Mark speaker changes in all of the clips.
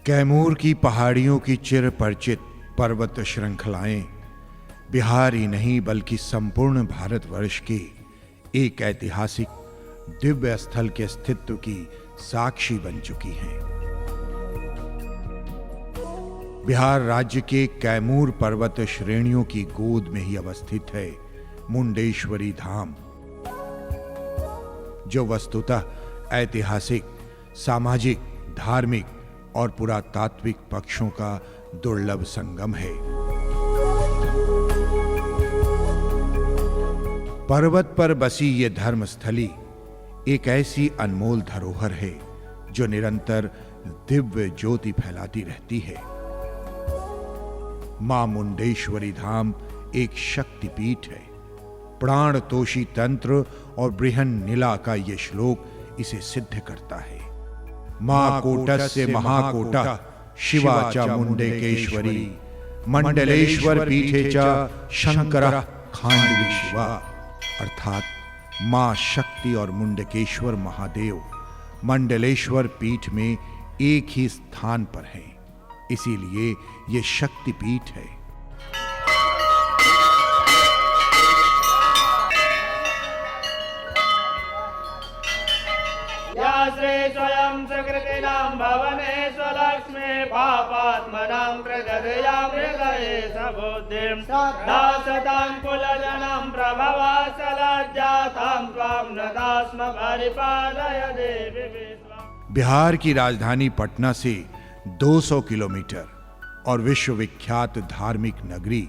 Speaker 1: कैमूर की पहाड़ियों की चिर परिचित पर्वत श्रृंखलाएं बिहार ही नहीं बल्कि संपूर्ण भारतवर्ष के एक ऐतिहासिक दिव्य स्थल के अस्तित्व की साक्षी बन चुकी हैं। बिहार राज्य के कैमूर पर्वत श्रेणियों की गोद में ही अवस्थित है मुंडेश्वरी धाम, जो वस्तुतः ऐतिहासिक, सामाजिक, धार्मिक और पुरातात्विक पक्षों का दुर्लभ संगम है। पर्वत पर बसी ये धर्मस्थली एक ऐसी अनमोल धरोहर है जो निरंतर दिव्य ज्योति फैलाती रहती है। मां मुंडेश्वरी धाम एक शक्तिपीठ है। प्राण तोषी तंत्र और बृहन्निला का ये श्लोक इसे सिद्ध करता है। मां कोटस्य महाकोटा शिवा च मुंडेकेश्वरी मंडलेश्वर पीठे च शंकरः खांडवी शिवा। अर्थात मां शक्ति और मुंडकेश्वर महादेव मंडलेश्वर पीठ में एक ही स्थान पर हैं, इसीलिए ये शक्तिपीठ है।
Speaker 2: स्वयं सुकृतिनां भवने स्वलक्ष्मी पापात्मनां प्रगदयां हृदये सबुद्धिं दासतां कुलजनां प्रभवा सलज्जातां त्वां नदास्म परिपालय देवी।
Speaker 1: बिहार की राजधानी पटना से 200 किलोमीटर और विश्वविख्यात धार्मिक नगरी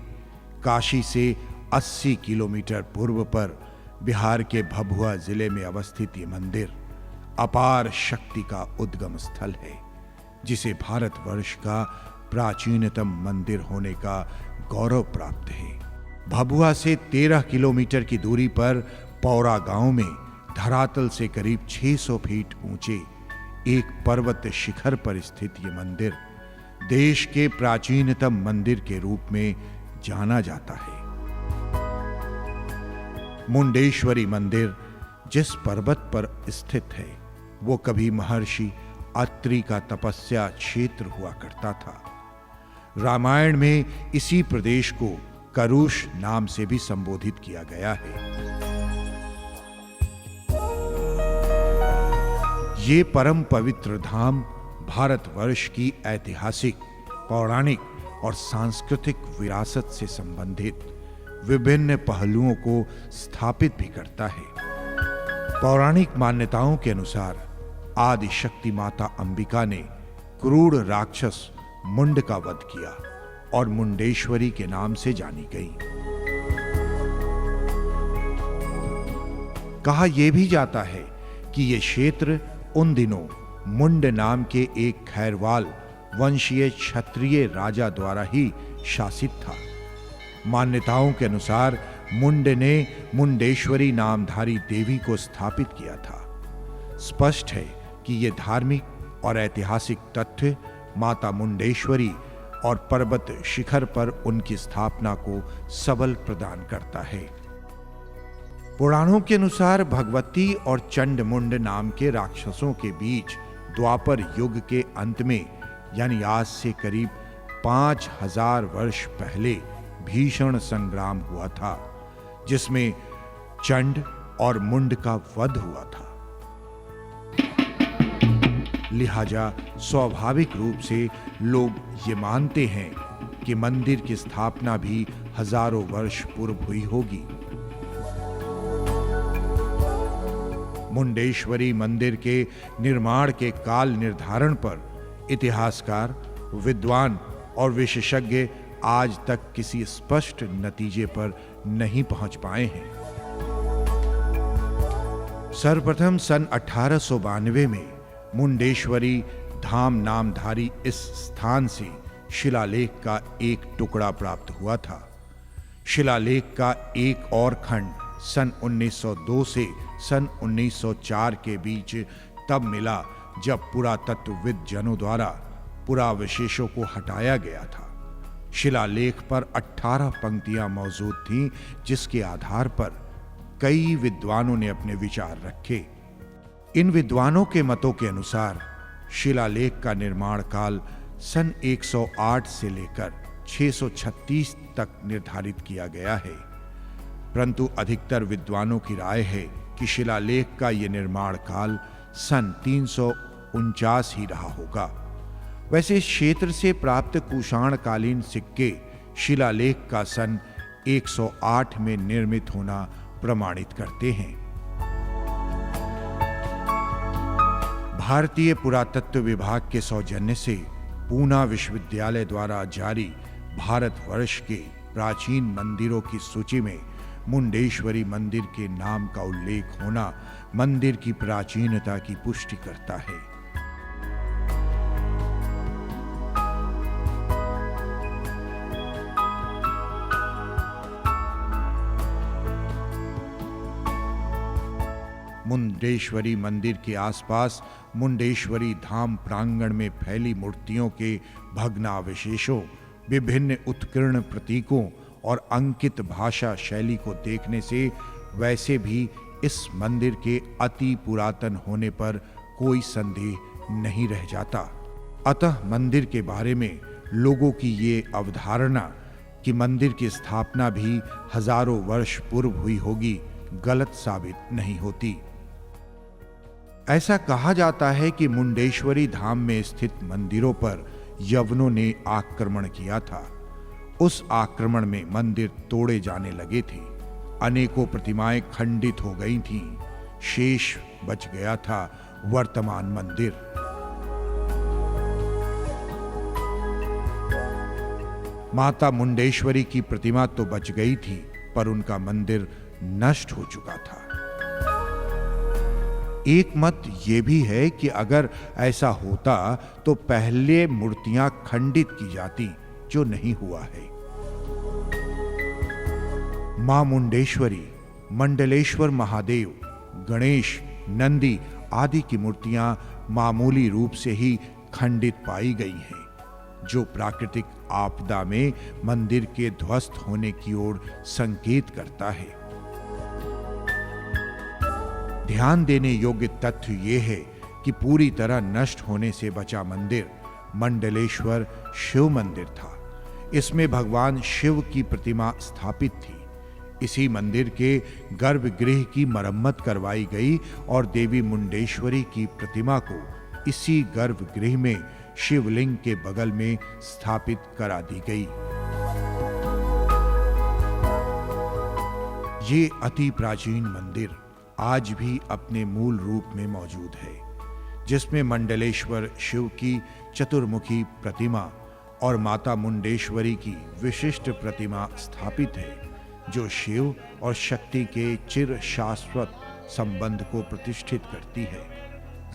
Speaker 1: काशी से 80 किलोमीटर पूर्व पर बिहार के भभुआ जिले में अवस्थित ये मंदिर अपार शक्ति का उद्गम स्थल है, जिसे भारतवर्ष का प्राचीनतम मंदिर होने का गौरव प्राप्त है। भभुआ से 13 किलोमीटर की दूरी पर पौरा गांव में धरातल से करीब 600 फीट ऊंचे एक पर्वत शिखर पर स्थित ये मंदिर देश के प्राचीनतम मंदिर के रूप में जाना जाता है। मुंडेश्वरी मंदिर जिस पर्वत पर स्थित है वो कभी महर्षि अत्रि का तपस्या क्षेत्र हुआ करता था। रामायण में इसी प्रदेश को करुष नाम से भी संबोधित किया गया है। ये परम पवित्र धाम भारतवर्ष की ऐतिहासिक, पौराणिक और सांस्कृतिक विरासत से संबंधित विभिन्न पहलुओं को स्थापित भी करता है। पौराणिक मान्यताओं के अनुसार आदि शक्ति माता अंबिका ने क्रूर राक्षस मुंड का वध किया और मुंडेश्वरी के नाम से जानी गई। कहा यह भी जाता है कि यह क्षेत्र उन दिनों मुंड नाम के एक खैरवाल वंशीय क्षत्रिय राजा द्वारा ही शासित था। मान्यताओं के अनुसार मुंड ने मुंडेश्वरी नामधारी देवी को स्थापित किया था। स्पष्ट है कि यह धार्मिक और ऐतिहासिक तथ्य माता मुंडेश्वरी और पर्वत शिखर पर उनकी स्थापना को सबल प्रदान करता है। पुराणों के अनुसार भगवती और चंडमुंड नाम के राक्षसों के बीच द्वापर युग के अंत में यानी आज से करीब 5000 वर्ष पहले भीषण संग्राम हुआ था, जिसमें चंड और मुंड का वध हुआ था। लिहाजा स्वाभाविक रूप से लोग ये मानते हैं कि मंदिर की स्थापना भी हजारों वर्ष पूर्व हुई होगी। मुंडेश्वरी मंदिर के निर्माण के काल निर्धारण पर इतिहासकार, विद्वान और विशेषज्ञ आज तक किसी स्पष्ट नतीजे पर नहीं पहुंच पाए हैं। सर्वप्रथम सन 1892 में मुंडेश्वरी धाम नामधारी इस स्थान से शिलालेख का एक टुकड़ा प्राप्त हुआ था। शिलालेख का एक और खंड सन 1902 से सन 1904 के बीच तब मिला जब पुरातत्वविद जनों द्वारा पुरावशेषों को हटाया गया था। शिलालेख पर 18 पंक्तियां मौजूद थीं, जिसके आधार पर कई विद्वानों ने अपने विचार रखे। इन विद्वानों के मतों के अनुसार शिलालेख का निर्माण काल सन 108 से लेकर 636 तक निर्धारित किया गया है, परंतु अधिकतर विद्वानों की राय है कि शिलालेख का यह निर्माण काल सन 349 ही रहा होगा। वैसे इस क्षेत्र से प्राप्त कुषाणकालीन सिक्के शिलालेख का सन 108 में निर्मित होना प्रमाणित करते हैं। भारतीय पुरातत्व विभाग के सौजन्य से पूना विश्वविद्यालय द्वारा जारी भारतवर्ष के प्राचीन मंदिरों की सूची में मुंडेश्वरी मंदिर के नाम का उल्लेख होना मंदिर की प्राचीनता की पुष्टि करता है। मुंडेश्वरी मंदिर के आसपास मुंडेश्वरी धाम प्रांगण में फैली मूर्तियों के भग्नावशेषों, विभिन्न उत्कीर्ण प्रतीकों और अंकित भाषा शैली को देखने से वैसे भी इस मंदिर के अति पुरातन होने पर कोई संदेह नहीं रह जाता। अतः मंदिर के बारे में लोगों की ये अवधारणा कि मंदिर की स्थापना भी हजारों वर्ष पूर्व हुई होगी, गलत साबित नहीं होती। ऐसा कहा जाता है कि मुंडेश्वरी धाम में स्थित मंदिरों पर यवनों ने आक्रमण किया था। उस आक्रमण में मंदिर तोड़े जाने लगे थे, अनेकों प्रतिमाएं खंडित हो गई थीं, शेष बच गया था वर्तमान मंदिर। माता मुंडेश्वरी की प्रतिमा तो बच गई थी, पर उनका मंदिर नष्ट हो चुका था। एक मत यह भी है कि अगर ऐसा होता तो पहले मूर्तियां खंडित की जाती, जो नहीं हुआ है। मां मुंडेश्वरी, मंडलेश्वर महादेव, गणेश, नंदी आदि की मूर्तियां मामूली रूप से ही खंडित पाई गई हैं, जो प्राकृतिक आपदा में मंदिर के ध्वस्त होने की ओर संकेत करता है। ध्यान देने योग्य तथ्य यह है कि पूरी तरह नष्ट होने से बचा मंदिर मंडलेश्वर शिव मंदिर था। इसमें भगवान शिव की प्रतिमा स्थापित थी। इसी मंदिर के गर्भगृह की मरम्मत करवाई गई और देवी मुंडेश्वरी की प्रतिमा को इसी गर्भगृह में शिवलिंग के बगल में स्थापित करा दी गई। ये अति प्राचीन मंदिर आज भी अपने मूल रूप में मौजूद है, जिसमें मंडलेश्वर शिव की चतुर्मुखी प्रतिमा और माता मुंडेश्वरी की विशिष्ट प्रतिमा स्थापित है, जो शिव और शक्ति के चिर शाश्वत संबंध को प्रतिष्ठित करती है।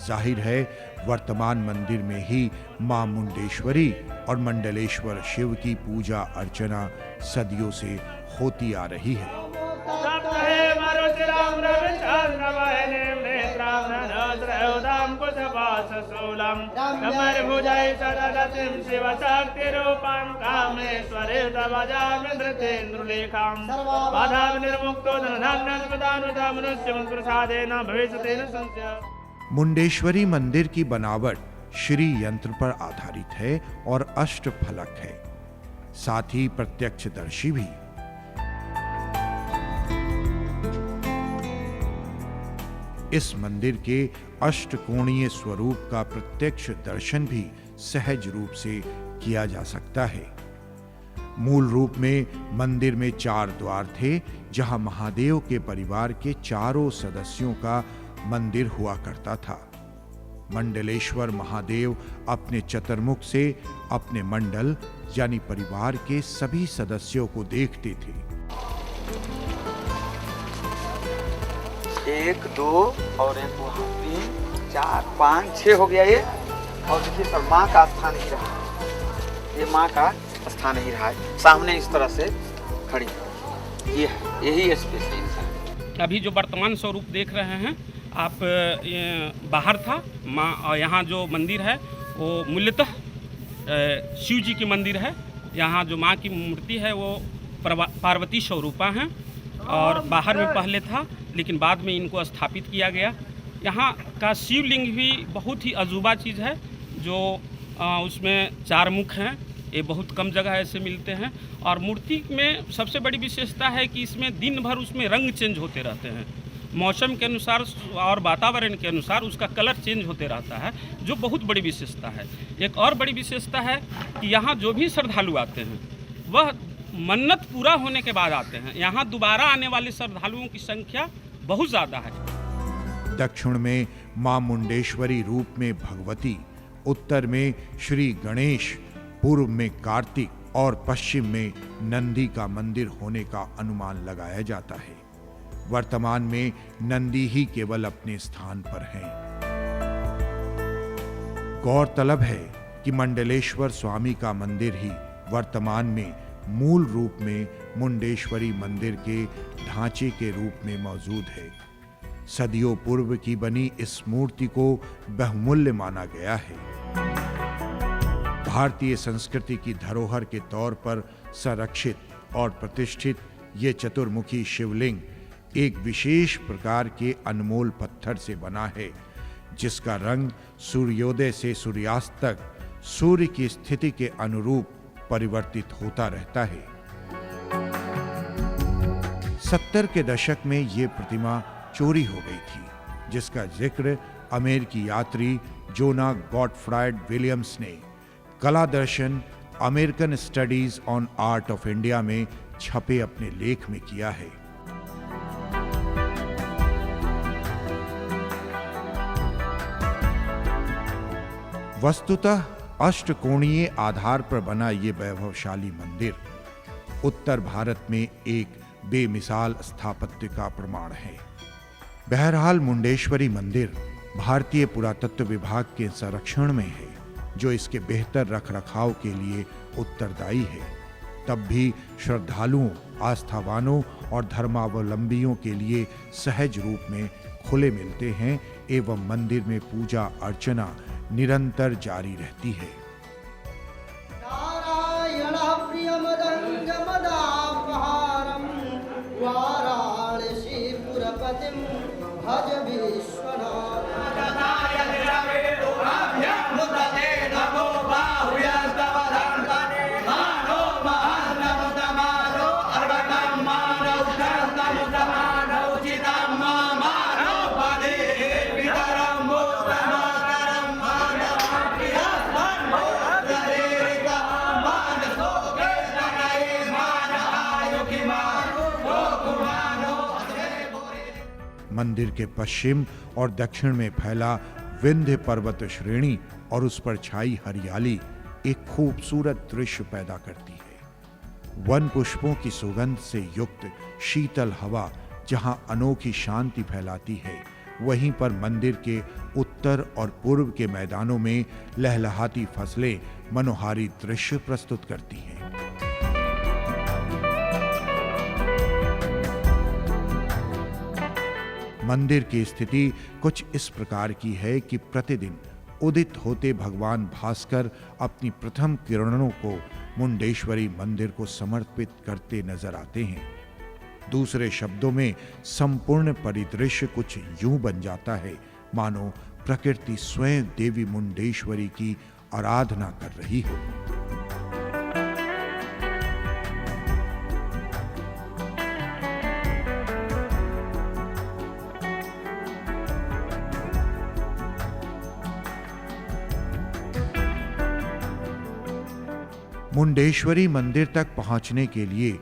Speaker 1: जाहिर है वर्तमान मंदिर में ही मां मुंडेश्वरी और मंडलेश्वर शिव की पूजा अर्चना सदियों से होती आ रही है। मुंडेश्वरी मंदिर की बनावट श्री यंत्र पर आधारित है और अष्टफलक है, साथ ही प्रत्यक्षदर्शी भी। इस मंदिर के अष्टकोणीय स्वरूप का प्रत्यक्ष दर्शन भी सहज रूप से किया जा सकता है। मूल रूप में मंदिर में 4 द्वार थे, जहां महादेव के परिवार के चारों सदस्यों का मंदिर हुआ करता था। मंडलेश्वर महादेव अपने चतुर्मुख से अपने मंडल यानी परिवार के सभी सदस्यों को देखते थे।
Speaker 3: 1 2 और 1 वहाँ 3 4 5 6 हो गया ये। और देखिए सर माँ का स्थान ही रहा, ये माँ का स्थान ही रहा है, सामने इस तरह से खड़ी ये है, यही स्पेस है।
Speaker 4: अभी जो वर्तमान स्वरूप देख रहे हैं आप, बाहर था माँ, और यहाँ जो मंदिर है वो मूलतः शिव जी की मंदिर है। यहाँ जो माँ की मूर्ति है वो पार्वती स्वरूपा हैं, और बाहर में पहले था लेकिन बाद में इनको स्थापित किया गया। यहाँ का शिवलिंग भी बहुत ही अजूबा चीज़ है, जो उसमें 4 मुख हैं। ये बहुत कम जगह ऐसे मिलते हैं। और मूर्ति में सबसे बड़ी विशेषता है कि इसमें दिन भर उसमें रंग चेंज होते रहते हैं। मौसम के अनुसार और वातावरण के अनुसार उसका कलर चेंज होते रहता है, जो बहुत बड़ी विशेषता है। एक और बड़ी विशेषता है कि यहाँ जो भी श्रद्धालु आते हैं वह मन्नत पूरा होने के बाद आते हैं। यहाँ दोबारा आने वाले श्रद्धालुओं की संख्या बहुत ज़्यादा है।
Speaker 1: दक्षिण में मां मुंडेश्वरी रूप में भगवती, उत्तर में श्री गणेश, पूर्व में कार्तिक और पश्चिम में नंदी का मंदिर होने का अनुमान लगाया जाता है। वर्तमान में नंदी ही केवल अपने स्थान पर हैं। गौरतलब है कि मंडलेश्वर स्वामी का मंदिर ही वर्तमान में मूल रूप में मुंडेश्वरी मंदिर के ढांचे के रूप में मौजूद है। सदियों पूर्व की बनी इस मूर्ति को बहुमूल्य माना गया है। भारतीय संस्कृति की धरोहर के तौर पर संरक्षित और प्रतिष्ठित ये चतुर्मुखी शिवलिंग एक विशेष प्रकार के अनमोल पत्थर से बना है, जिसका रंग सूर्योदय से सूर्यास्त तक सूर्य की स्थिति के अनुरूप परिवर्तित होता रहता है। 70 के दशक में यह प्रतिमा चोरी हो गई थी, जिसका जिक्र अमेरिकी यात्री जोना गॉटफ्राइड विलियम्स ने कला दर्शन American studies on art of India में छपे अपने लेख में किया है। वस्तुतः अष्टकोणीय आधार पर बना ये वैभवशाली मंदिर उत्तर भारत में एक बेमिसाल स्थापत्य का प्रमाण है। बहरहाल मुंडेश्वरी मंदिर भारतीय पुरातत्व विभाग के संरक्षण में है, जो इसके बेहतर रखरखाव के लिए उत्तरदायी है। तब भी श्रद्धालुओं, आस्थावानों और धर्मावलंबियों के लिए सहज रूप में खुले मिलते हैं एवं मंदिर में पूजा अर्चना निरंतर जारी रहती है।
Speaker 5: भज विश्वनाथ
Speaker 1: मंदिर के पश्चिम और दक्षिण में फैला विंध्य पर्वत श्रेणी और उस पर छाई हरियाली एक खूबसूरत दृश्य पैदा करती है। वन पुष्पों की सुगंध से युक्त शीतल हवा जहां अनोखी शांति फैलाती है, वहीं पर मंदिर के उत्तर और पूर्व के मैदानों में लहलहाती फसलें मनोहारी दृश्य प्रस्तुत करती हैं। मंदिर की स्थिति कुछ इस प्रकार की है कि प्रतिदिन उदित होते भगवान भास्कर अपनी प्रथम किरणों को मुंडेश्वरी मंदिर को समर्पित करते नजर आते हैं। दूसरे शब्दों में संपूर्ण परिदृश्य कुछ यूं बन जाता है मानो प्रकृति स्वयं देवी मुंडेश्वरी की आराधना कर रही हो। मुंडेश्वरी मंदिर तक पहुंचने के लिए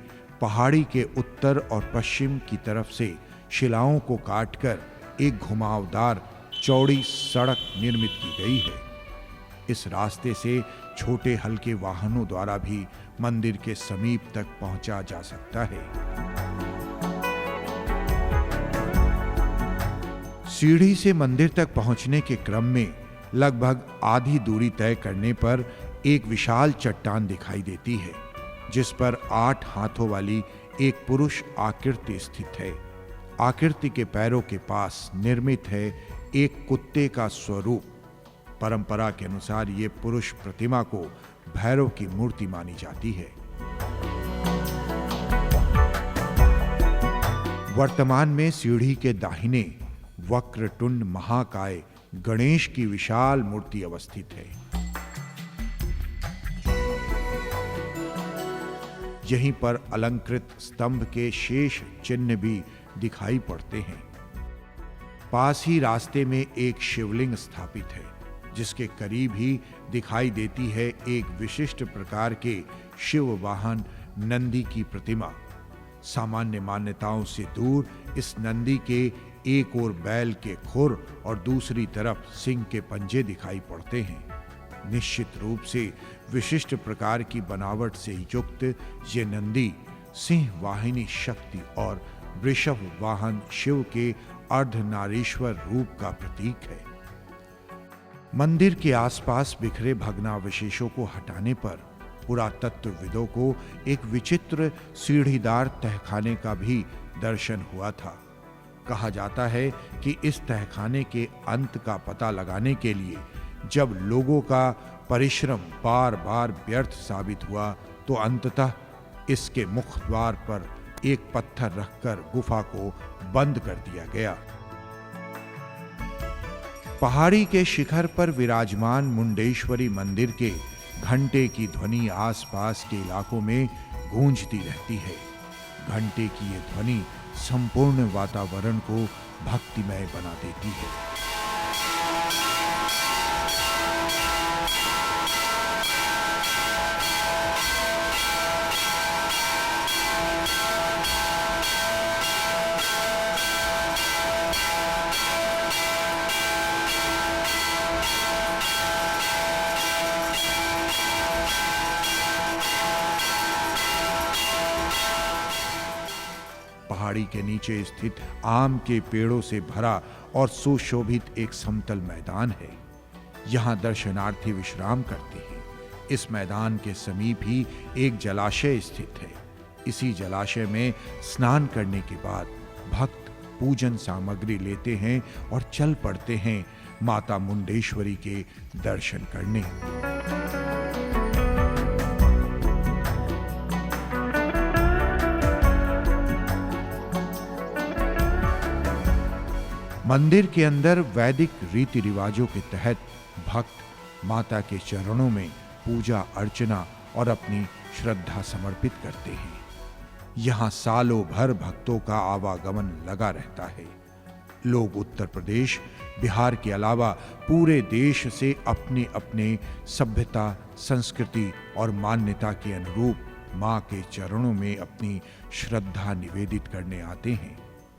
Speaker 1: पहाड़ी के उत्तर और पश्चिम की तरफ से शिलाओं को काटकर एक घुमावदार चौड़ी सड़क निर्मित की गई है। इस रास्ते से छोटे हल्के वाहनों द्वारा भी मंदिर के समीप तक पहुंचा जा सकता है। सीढ़ी से मंदिर तक पहुंचने के क्रम में लगभग आधी दूरी तय करने पर एक विशाल चट्टान दिखाई देती है, जिस पर 8 हाथों वाली एक पुरुष आकृति स्थित है। आकृति के पैरों के पास निर्मित है एक कुत्ते का स्वरूप। परंपरा के अनुसार ये पुरुष प्रतिमा को भैरव की मूर्ति मानी जाती है। वर्तमान में सीढ़ी के दाहिने वक्रतुंड महाकाय गणेश की विशाल मूर्ति अवस्थित है। यहीं पर अलंकृत स्तंभ के शेष चिन्ह भी दिखाई पड़ते हैं। पास ही रास्ते में एक शिवलिंग स्थापित है, जिसके करीब ही दिखाई देती है एक विशिष्ट प्रकार के शिव वाहन नंदी की प्रतिमा। सामान्य मान्यताओं से दूर इस नंदी के एक ओर बैल के खुर और दूसरी तरफ सिंह के पंजे दिखाई पड़ते हैं। निश्चित रूप से विशिष्ट प्रकार की बनावट से युक्त ये नंदी सिंह वाहिनी शक्ति और वृषभ वाहन शिव के अर्धनारीश्वर रूप का प्रतीक है। मंदिर के आसपास बिखरे भग्नावशेषों को हटाने पर पुरातत्वविदों को एक विचित्र सीढ़ीदार तहखाने का भी दर्शन हुआ था। कहा जाता है कि इस तहखाने के अंत का पता लगाने के लिए जब लोगों का परिश्रम बार बार व्यर्थ साबित हुआ, तो अंततः इसके मुख द्वार पर एक पत्थर रखकर गुफा को बंद कर दिया गया। पहाड़ी के शिखर पर विराजमान मुंडेश्वरी मंदिर के घंटे की ध्वनि आसपास के इलाकों में गूंजती रहती है। घंटे की ये ध्वनि संपूर्ण वातावरण को भक्तिमय बना देती है। पहाड़ी के नीचे स्थित आम के पेड़ों से भरा और सुशोभित एक समतल मैदान है। यहाँ दर्शनार्थी विश्राम करते हैं। इस मैदान के समीप ही एक जलाशय स्थित है। इसी जलाशय में स्नान करने के बाद भक्त पूजन सामग्री लेते हैं और चल पड़ते हैं माता मुंडेश्वरी के दर्शन करने। मंदिर के अंदर वैदिक रीति रिवाजों के तहत भक्त माता के चरणों में पूजा अर्चना और अपनी श्रद्धा समर्पित करते हैं। यहाँ सालों भर भक्तों का आवागमन लगा रहता है। लोग उत्तर प्रदेश, बिहार के अलावा पूरे देश से अपने अपने सभ्यता, संस्कृति और मान्यता के अनुरूप मां के चरणों में अपनी श्रद्धा निवेदित करने आते हैं।